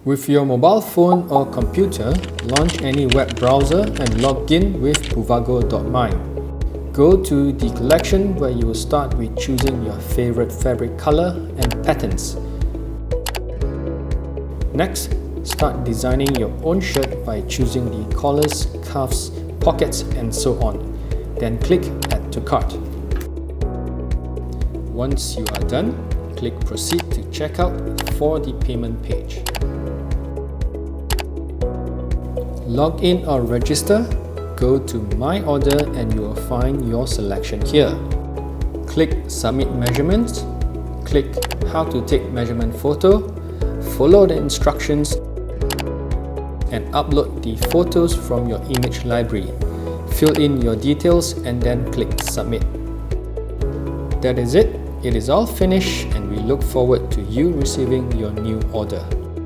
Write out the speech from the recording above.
With your mobile phone or computer, launch any web browser and log in with BUVAGO.MY. Go to the collection where you will start with choosing your favorite fabric color and patterns. Next, start designing your own shirt by choosing the collars, cuffs, pockets and so on. Then click Add to Cart. Once you are done, click Proceed to checkout for the payment page. Log in or register, go to My Order and you will find your selection here. Click Submit Measurements, click How to take measurement photo, follow the instructions and upload the photos from your image library. Fill in your details and then click Submit. That is it. It is all finished and we look forward to you receiving your new order.